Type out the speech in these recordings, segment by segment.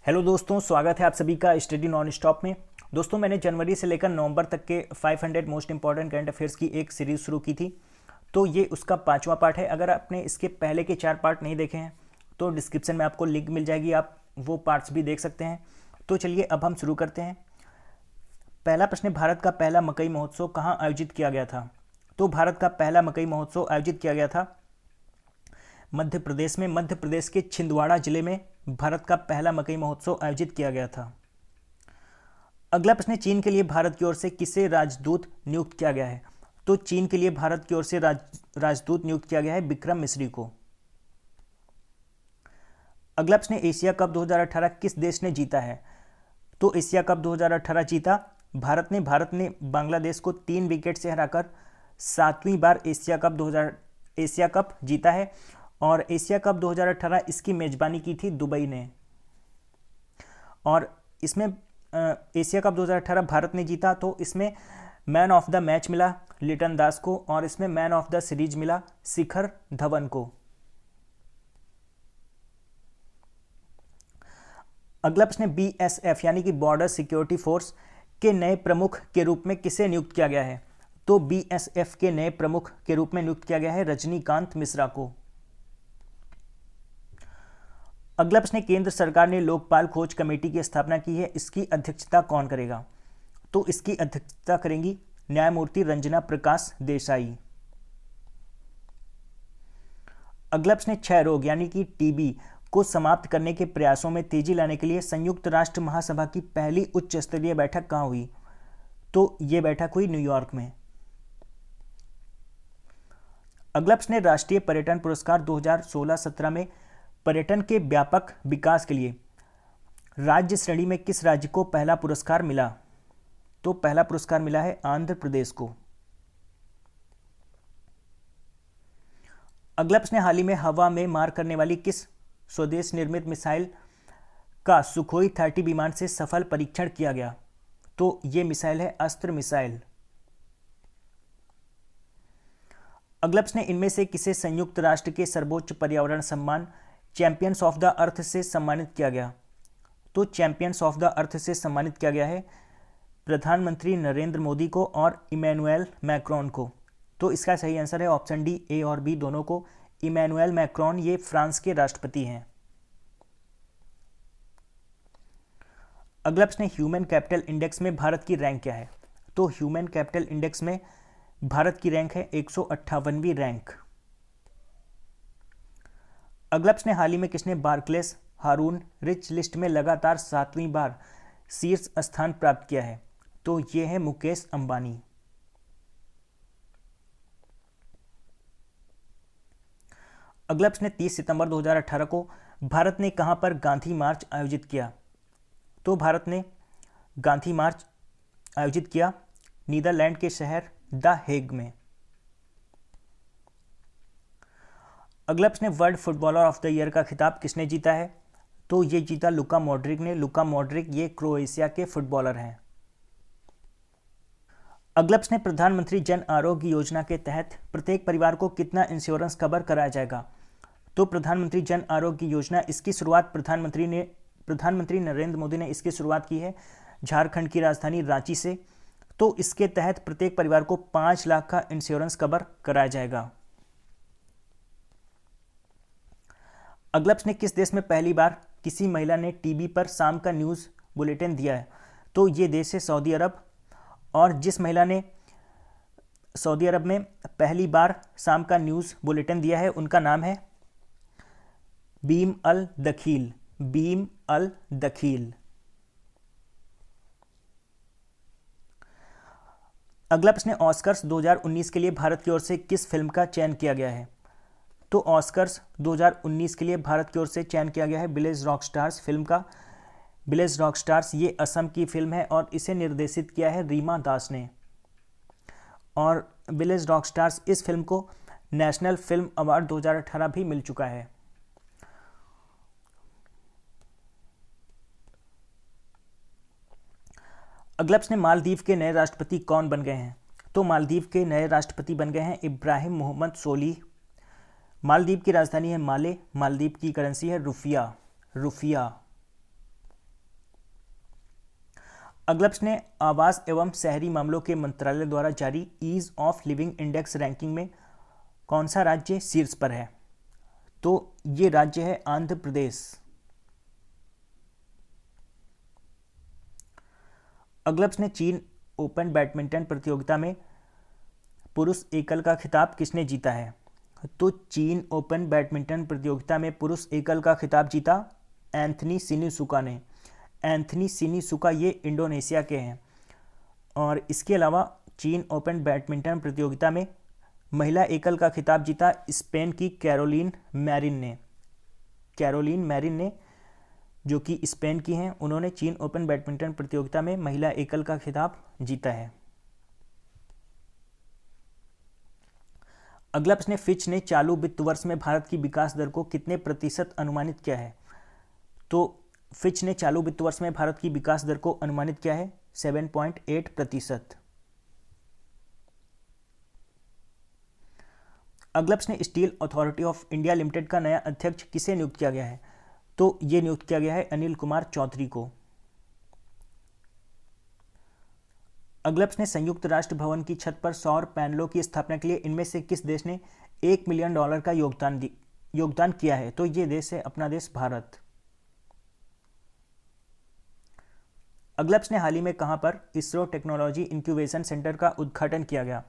Hello दोस्तों, स्वागत है आप सभी का स्टडी नॉन स्टॉप में। दोस्तों, मैंने जनवरी से लेकर नवंबर तक के 500 मोस्ट इंपॉर्टेंट करंट अफेयर्स की एक सीरीज शुरू की थी। तो ये उसका 5वां पार्ट है। अगर आपने इसके पहले के 4 पार्ट नहीं देखे हैं तो डिस्क्रिप्शन में आपको लिंक मिल जाएगी, आप वो पार्ट्स भी देख सकते हैं। तो चलिए अब हम शुरू करते हैं। पहला प्रश्न है, भारत का पहला मकई महोत्सव कहाँ आयोजित किया गया था? तो भारत का पहला मकई महोत्सव आयोजित किया गया था मध्य प्रदेश में। मध्य प्रदेश के छिंदवाड़ा जिले में भारत का पहला मकई महोत्सव आयोजित किया गया था। अगला प्रश्न, चीन के लिए भारत की ओर से किसे राजदूत नियुक्त किया गया है? तो चीन के लिए भारत की ओर से राजदूत नियुक्त किया गया है विक्रम मिश्री को। अगला प्रश्न, एशिया कप 2018 किस देश ने जीता है? तो एशिया कप 2018 जीता भारत ने। भारत ने बांग्लादेश को 3 विकेट से हराकर 7वीं बार एशिया कप जीता है। और एशिया कप 2018 इसकी मेजबानी की थी दुबई ने। और इसमें एशिया कप 2018 भारत ने जीता, तो इसमें मैन ऑफ द मैच मिला लिटन दास को और इसमें मैन ऑफ द सीरीज मिला शिखर धवन को। अगला प्रश्न, बीएसएफ यानी कि बॉर्डर सिक्योरिटी फोर्स के नए प्रमुख के रूप में किसे नियुक्त किया गया है? तो बीएसएफ के नए प्रमुख के रूप में नियुक्त किया गया है रजनीकांत मिश्रा को। अगला प्रश्न, केंद्र सरकार ने लोकपाल खोज कमेटी की स्थापना की है, इसकी अध्यक्षता कौन करेगा? तो इसकी अध्यक्षता करेंगी न्यायमूर्ति रंजना प्रकाश देसाई। अगला प्रश्न, क्षय रोग यानी कि टीबी को समाप्त करने के प्रयासों में तेजी लाने के लिए संयुक्त राष्ट्र महासभा की पहली उच्च स्तरीय बैठक कहां हुई? तो यह बैठक हुई न्यूयॉर्क में। अगला प्रश्न, राष्ट्रीय पर्यटन पुरस्कार 2016-17 में पर्यटन के व्यापक विकास के लिए राज्य श्रेणी में किस राज्य को पहला पुरस्कार मिला? तो पहला पुरस्कार मिला है आंध्र प्रदेश को। अगला प्रश्न, हाल ही में हवा में मार करने वाली किस स्वदेश निर्मित मिसाइल का सुखोई 30 विमान से सफल परीक्षण किया गया? तो यह मिसाइल है अस्त्र मिसाइल। अगला प्रश्न, इनमें से किसे संयुक्त राष्ट्र के सर्वोच्च पर्यावरण सम्मान चैंपियंस ऑफ द अर्थ से सम्मानित किया गया? तो चैंपियंस ऑफ द अर्थ से सम्मानित किया गया है प्रधानमंत्री नरेंद्र मोदी को और इमैनुअल मैक्रोन को। तो इसका सही आंसर है ऑप्शन डी, ए और बी दोनों को। इमैनुअल मैक्रोन ये फ्रांस के राष्ट्रपति हैं। अगला प्रश्न, ह्यूमन कैपिटल इंडेक्स में भारत की रैंक क्या है? तो ह्यूमन कैपिटल इंडेक्स में भारत की रैंक है 158वीं रैंक। अगला प्रश्न, हाल ही में किसने बार्कलेस हारून रिच लिस्ट में लगातार 7वीं बार शीर्ष स्थान प्राप्त किया है? तो यह है मुकेश अंबानी। अगला प्रश्न, 30 सितंबर 2018 को भारत ने कहां पर गांधी मार्च आयोजित किया? तो भारत ने गांधी मार्च आयोजित किया नीदरलैंड के शहर द हेग में। अगला प्रश्न, world footballer of the year का खिताब किसने जीता है? तो ये जीता लुका मॉड्रिक ने। लुका मॉड्रिक ये क्रोएशिया के फुटबॉलर हैं। अगला प्रश्न, प्रधानमंत्री जन आरोग्य योजना के तहत प्रत्येक परिवार को कितना इंश्योरेंस कवर कराया जाएगा? तो प्रधानमंत्री जन आरोग्य योजना, इसकी शुरुआत प्रधानमंत्री नरेंद्र मोदी ने इसकी शुरुआत की है झारखंड की राजधानी रांची से। तो इसके तहत प्रत्येक परिवार को 5 लाख का इंश्योरेंस कवर कराया जाएगा। अगला प्रश्न, किस देश में पहली बार किसी महिला ने टीवी पर शाम का न्यूज़ बुलेटिन दिया है? तो ये देश है सऊदी अरब। और जिस महिला ने सऊदी अरब में पहली बार शाम का न्यूज़ बुलेटिन दिया है उनका नाम है बीम अल दखील। बीम अल दखील। अगला प्रश्न, ऑस्कर्स 2019 के लिए भारत की ओर से किस फिल्म का चयन किया गया है? तो ऑस्कर्स 2019 के लिए भारत की ओर से चयन किया गया है विलेज रॉक स्टार्स फिल्म का। विलेज रॉक स्टार्स ये असम की फिल्म है और इसे निर्देशित किया है रीमा दास ने। और विलेज रॉक स्टार्स इस फिल्म को नेशनल फिल्म अवार्ड 2018 भी मिल चुका है। अगला प्रश्न, मालदीव के नए राष्ट्रपति कौन बन गए हैं? तो मालदीव के नए राष्ट्रपति बन गए हैं इब्राहिम मोहम्मद सोलिह। मालदीव की राजधानी है माले। मालदीव की करेंसी है रुफिया। अगला प्रश्न है, आवास एवं शहरी मामलों के मंत्रालय द्वारा जारी ease of living index ranking में कौन सा राज्य शीर्ष पर है? तो ये राज्य है आंध्र प्रदेश। अगला प्रश्न है, चीन ओपन बैडमिंटन प्रतियोगिता में पुरुष एकल का खिताब किसने जीता है? तो चीन ओपन बैडमिंटन प्रतियोगिता में पुरुष एकल का खिताब जीता एंथनी सिनिसुका ने। एंथनी सिनिसुका ये इंडोनेशिया के हैं। और इसके अलावा चीन ओपन बैडमिंटन प्रतियोगिता में महिला एकल का खिताब जीता स्पेन की कैरोलिन मैरिन ने। कैरोलिन मैरिन ने, जो कि स्पेन की हैं, उन्होंने चीन ओपन बैडमिंटन प्रतियोगिता में महिला एकल का खिताब जीता है। अगला प्रश्न, फिच ने चालू वित्त वर्ष में भारत की विकास दर को कितने प्रतिशत अनुमानित किया है? तो फिच ने चालू वित्त वर्ष में भारत की विकास दर को अनुमानित किया है 7.8%। अगला प्रश्न, steel authority of India limited का नया अध्यक्ष किसे नियुक्त किया गया है? तो ये नियुक्त किया गया है अनिल कुमार चौधरी को। अगला प्रश्न, संयुक्त राष्ट्र भवन की छत पर सौर पैनलों की स्थापना के लिए इनमें से किस देश ने $1 मिलियन का योगदान किया है? तो ये देश है अपना देश भारत। अगला प्रश्न, हाल ही में कहां पर इसरो टेक्नोलॉजी इंक्यूबेशन सेंटर का उद्घाटन किया गया?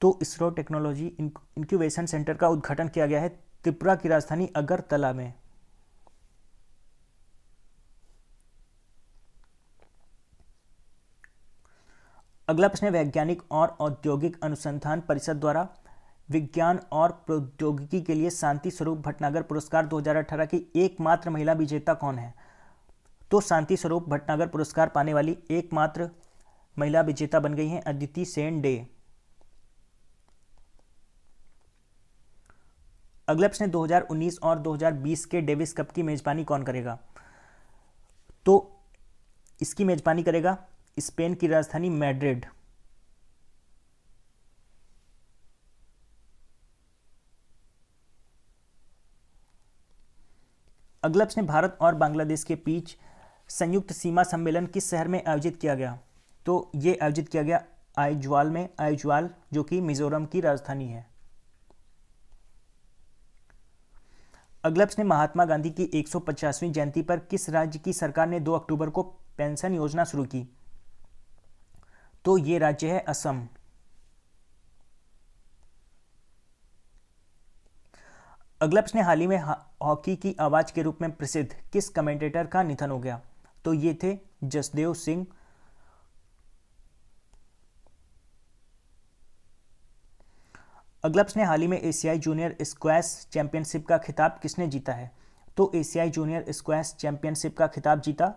तो इसरो टेक्नोलॉजी इंक्यूबेशन सेंटर का उद्घाटन किया गया है त्रिपुरा की राजधानी अगरतला में। अगला प्रश्न, वैज्ञानिक और औद्योगिक अनुसंधान परिषद द्वारा विज्ञान और प्रौद्योगिकी के लिए शांति स्वरूप भटनागर पुरस्कार 2018 की एकमात्र महिला विजेता कौन है? तो शांति स्वरूप भटनागर पुरस्कार पाने वाली एकमात्र महिला विजेता बन गई हैं अदिति सेन डे। अगला प्रश्न, 2019 और 2020 के डेविस कप की मेजबानी कौन करेगा? तो इसकी मेजबानी करेगा स्पेन की राजधानी मैड्रिड। अगला प्रश्न, भारत और बांग्लादेश के बीच संयुक्त सीमा सम्मेलन किस शहर में आयोजित किया गया? तो ये आयोजित किया गया आइजवाल में। आइजवाल जो कि मिजोरम की राजधानी है। अगला प्रश्न, महात्मा गांधी की 150वीं जयंती पर किस राज्य की सरकार ने 2 अक्टूबर को पेंशन योजना शुरू की? तो ये राज्य है असम। अगला प्रश्न, हाल ही में हॉकी की आवाज के रूप में प्रसिद्ध किस कमेंटेटर का निधन हो गया? तो ये थे जसदेव सिंह। अगला प्रश्न, हाल ही में एशियाई जूनियर स्क्वैश चैंपियनशिप का खिताब किसने जीता है? तो एशियाई जूनियर स्क्वैश चैंपियनशिप का खिताब जीता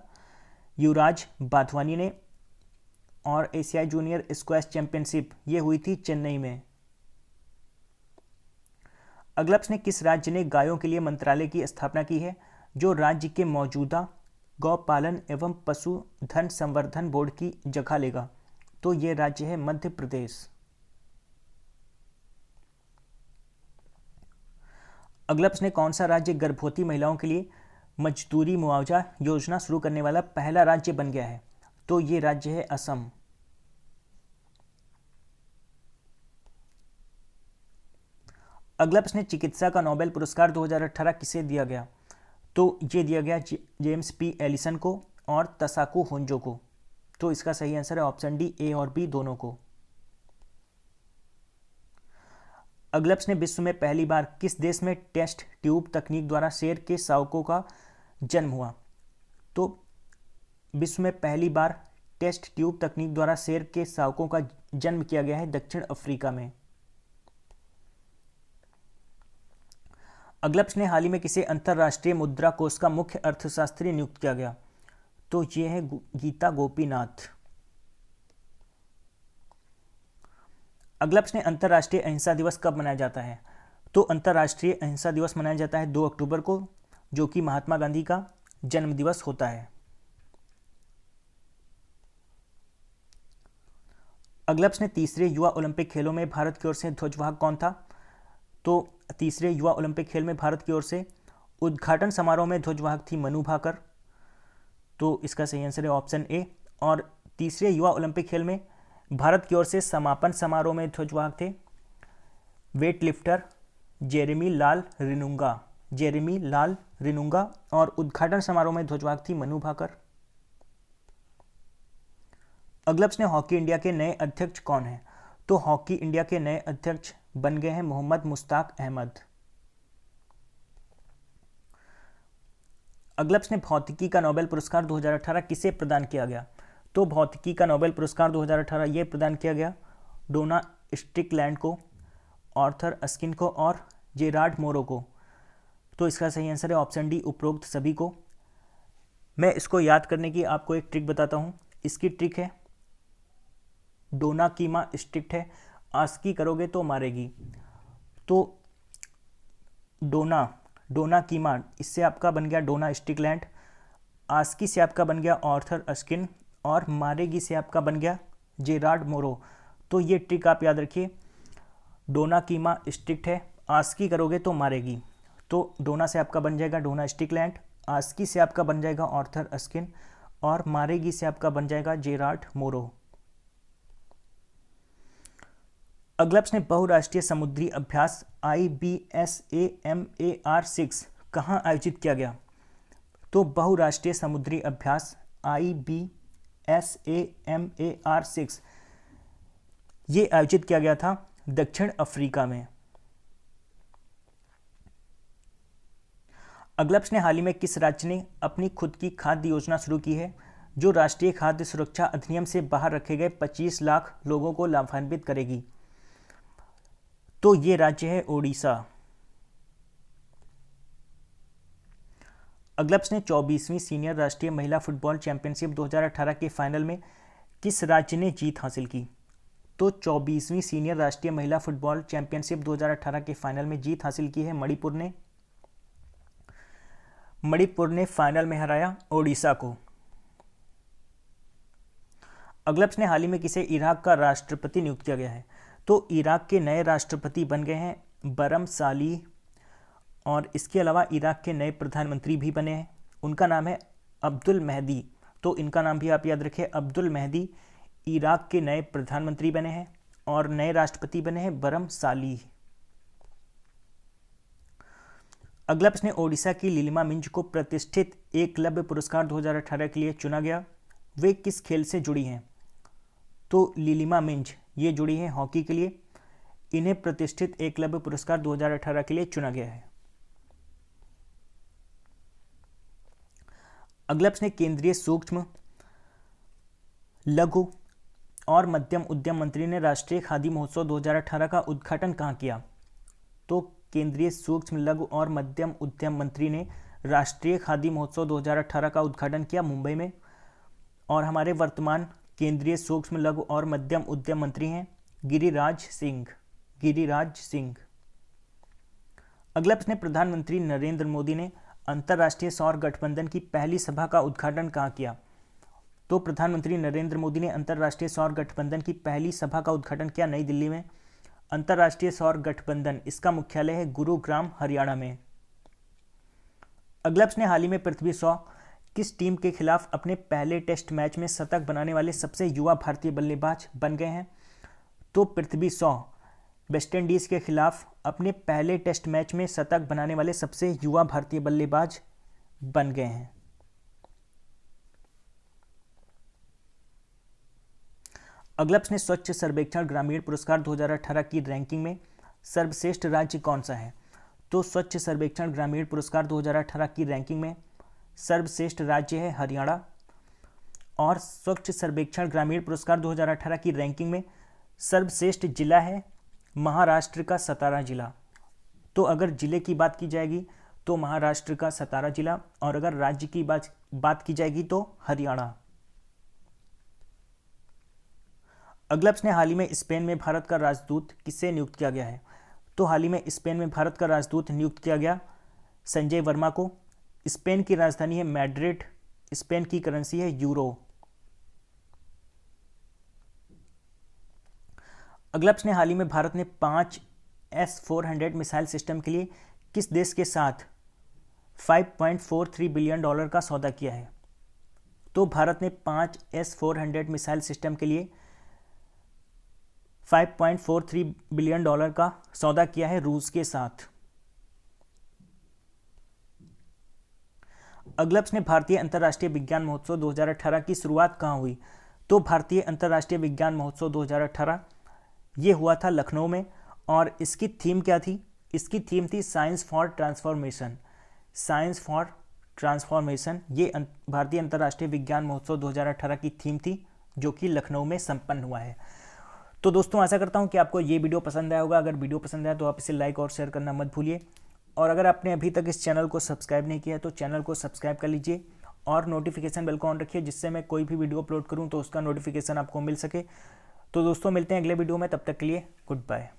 युवराज बाधवानी ने। और एशियाई जूनियर स्क्वैश चैंपियनशिप ये हुई थी चेन्नई में। अगला प्रश्न, किस राज्य ने गायों के लिए मंत्रालय की स्थापना की है जो राज्य के मौजूदा गौपालन एवं पशुधन संवर्धन बोर्ड की जगह लेगा? तो ये राज्य है मध्य प्रदेश। अगला प्रश्न, कौन सा राज्य गर्भवती महिलाओं के लिए मजदूरी मुआवजा योजना शुरू करने वाला पहला राज्य बन गया है? तो ये राज्य है असम। अगला प्रश्न, चिकित्सा का नोबेल पुरस्कार 2018 किसे दिया गया? तो ये दिया गया जेम्स पी एलिसन को और तसाकू होंजो को। तो इसका सही आंसर है ऑप्शन डी, ए और बी दोनों को। अगला प्रश्न, विश्व में पहली बार किस देश में टेस्ट ट्यूब तकनीक द्वारा शेर के शावकों का जन्म हुआ? तो विश्व में पहली बार टेस्ट ट्यूब तकनीक द्वारा शेर के शावकों का जन्म किया गया है दक्षिण अफ्रीका में। अगला प्रश्न, हाल ही में किसे अंतरराष्ट्रीय मुद्रा कोष का मुख्य अर्थशास्त्री नियुक्त किया गया? तो ये है गीता गोपीनाथ। अगला प्रश्न, अंतरराष्ट्रीय अहिंसा दिवस कब मनाया जाता है? तो अंतरराष्ट्रीय अहिंसा दिवस मनाया जाता है 2 अक्टूबर को, जो कि महात्मा गांधी का जन्म दिवस होता है। अगला प्रश्न, तीसरे युवा ओलंपिक खेलों में भारत की ओर से ध्वजवाहक कौन था? तो तीसरे युवा ओलंपिक खेल में भारत की ओर से उद्घाटन समारोह में ध्वजवाहक थी मनु भाकर। तो इसका सही आंसर है ऑप्शन ए। और तीसरे युवा ओलंपिक खेल में भारत की ओर से समापन समारोह में ध्वजवाहक थे वेट लिफ्टर जेरेमी लाल रिनुंगा, और उद्घाटन समारोह में ध्वजवाहक थी मनु भाकर। अगला प्रश्न, हॉकी इंडिया के नए अध्यक्ष कौन हैं? तो हॉकी इंडिया के नए अध्यक्ष बन गए हैं मोहम्मद मुश्ताक अहमद। अगला प्रश्न, भौतिकी का नोबेल पुरस्कार 2018 किसे प्रदान किया गया? तो भौतिकी का नोबेल पुरस्कार 2018 ये प्रदान किया गया डोना स्ट्रिकलैंड को, आर्थर अस्किन को और जेरार्ड मोरो को। तो इसका सही आंसर है ऑप्शन डी, उपरोक्त सभी को। मैं इसको याद करने की आपको एक ट्रिक बताता हूँ। इसकी ट्रिक है डोना कीमा स्ट्रिक्ट है, आस्की करोगे तो मारेगी। तो डोना कीमा, इससे आपका बन गया डोना स्ट्रिकलैंड, आस्की से आपका बन गया आर्थर अस्किन, और मारेगी से आपका बन गया जेरार्ड मोरो। तो ये ट्रिक आप याद रखिए, डोना कीमा स्ट्रिक्ट है, आस्की करोगे तो मारेगी। तो डोना से आपका बन जाएगा डोना स्ट्रिकलैंड, आस्की से आपका बन जाएगा आर्थर अस्किन, और मारेगी से आपका बन जाएगा जेरार्ड मोरो। अगला प्रश्न, बहुराष्ट्रीय समुद्री अभ्यास IBSAMAR-6 कहाँ आयोजित किया गया? तो बहुराष्ट्रीय समुद्री अभ्यास IBSAMAR-6 ये आयोजित किया गया था दक्षिण अफ्रीका में। अगला प्रश्न, हाल ही में किस राज्य ने अपनी खुद की खाद्य योजना शुरू की है जो राष्ट्रीय खाद्य सुरक्षा अधिनियम से बाहर रखे गए 25 लाख लोगों को लाभान्वित करेगी? तो ये राज्य है ओडिशा। अगला प्रश्न, 24वीं सीनियर राष्ट्रीय महिला फुटबॉल चैंपियनशिप 2018 के फाइनल में किस राज्य ने जीत हासिल की? तो 24वीं सीनियर राष्ट्रीय महिला फुटबॉल चैंपियनशिप 2018 के फाइनल में जीत हासिल की है मणिपुर ने फाइनल में हराया ओडिशा को। अगला प्रश्न, हाल ही में किसे इराक का राष्ट्रपति नियुक्त किया गया है? तो इराक के नए राष्ट्रपति बन गए हैं बरम साली, और इसके अलावा इराक के नए प्रधानमंत्री भी बने हैं, उनका नाम है अब्दुल मेहदी। तो इनका नाम भी आप याद रखें, अब्दुल मेहदी इराक के नए प्रधानमंत्री बने हैं, और नए राष्ट्रपति बने हैं बरम साली। अगला प्रश्न, ओडिशा की लीलिमा मिंज को प्रतिष्ठित एकलव्य पुरस्कार 2018 के लिए चुना गया, वे किस खेल से जुड़ी हैं? तो लीलिमा मिंज ये जुड़ी हैं हॉकी के लिए, इन्हें प्रतिष्ठित एकलव्य पुरस्कार 2018 के लिए चुना गया है। अगला प्रश्न, केंद्रीय सूक्ष्म लघु और मध्यम उद्यम मंत्री ने राष्ट्रीय खादी महोत्सव 2018 का उद्घाटन कहाँ किया? तो केंद्रीय सूक्ष्म लघु और मध्यम उद्यम मंत्री ने राष्ट्रीय खादी महोत्सव 2018 का उद्घाटन किया मुंबई में, और हमारे वर्तमान केंद्रीय सूक्ष्म लघु और मध्यम उद्यम मंत्री हैं गिरिराज सिंह। अगला प्रश्न, प्रधानमंत्री नरेंद्र मोदी ने अंतर्राष्ट्रीय सौर गठबंधन की पहली सभा का उद्घाटन कहाँ किया? तो प्रधानमंत्री नरेंद्र मोदी ने अंतर्राष्ट्रीय सौर गठबंधन की पहली सभा का उद्घाटन किया नई दिल्ली में। अंतर्राष्ट्रीय सौर गठबंधन, इसका मुख्यालय है गुरुग्राम, हरियाणा में। अगला प्रश्न, हाल ही में पृथ्वी शॉ किस टीम के खिलाफ अपने पहले टेस्ट मैच में शतक बनाने वाले सबसे युवा भारतीय बल्लेबाज बन गए हैं? तो पृथ्वी शॉ वेस्टइंडीज के खिलाफ अपने पहले टेस्ट मैच में शतक बनाने वाले सबसे युवा भारतीय बल्लेबाज बन गए हैं। अगला प्रश्न, स्वच्छ सर्वेक्षण ग्रामीण पुरस्कार 2018 की रैंकिंग में सर्वश्रेष्ठ राज्य कौन सा है? तो स्वच्छ सर्वेक्षण ग्रामीण पुरस्कार 2018 की रैंकिंग में सर्वश्रेष्ठ राज्य है हरियाणा, और स्वच्छ सर्वेक्षण ग्रामीण पुरस्कार 2018 की रैंकिंग में सर्वश्रेष्ठ जिला है महाराष्ट्र का सतारा जिला। तो अगर जिले की बात की जाएगी तो महाराष्ट्र का सतारा जिला, और अगर राज्य की बात की जाएगी तो हरियाणा। अगला प्रश्न, हाल ही में स्पेन में भारत का राजदूत किसे नियुक्त किया गया है? तो हाल ही में स्पेन में भारत का राजदूत नियुक्त किया गया संजय वर्मा को। स्पेन की राजधानी है मैड्रिड, स्पेन की करेंसी है यूरो। अगला प्रश्न, हाल ही में भारत ने 5 S-400 मिसाइल सिस्टम के लिए किस देश के साथ $5.43 बिलियन का सौदा किया है? तो भारत ने 5 S-400 मिसाइल सिस्टम के लिए $5.43 बिलियन का सौदा किया है रूस के साथ। अगलप्स ने भारतीय अंतर्राष्ट्रीय विज्ञान महोत्सव 2018 की शुरुआत कहाँ हुई? तो भारतीय अंतर्राष्ट्रीय विज्ञान महोत्सव 2018 ये हुआ था लखनऊ में, और इसकी थीम क्या थी? इसकी थीम थी science for transformation. Science for transformation ये भारतीय अंतर्राष्ट्रीय विज्ञान महोत्सव 2018 की थीम थी, जो कि लखनऊ में संपन्न हुआ है। तो दोस्तों आशा करता हूँ कि आपको ये वीडियो पसंद आया होगा। अगर वीडियो पसंद आया तो आप इसे लाइक और शेयर करना मत भूलिए, और अगर आपने अभी तक इस चैनल को सब्सक्राइब नहीं किया है तो चैनल को सब्सक्राइब कर लीजिए और नोटिफिकेशन बेल को ऑन रखिए, जिससे मैं कोई भी वीडियो अपलोड करूँ तो उसका नोटिफिकेशन आपको मिल सके। तो दोस्तों मिलते हैं अगले वीडियो में, तब तक के लिए गुड बाय।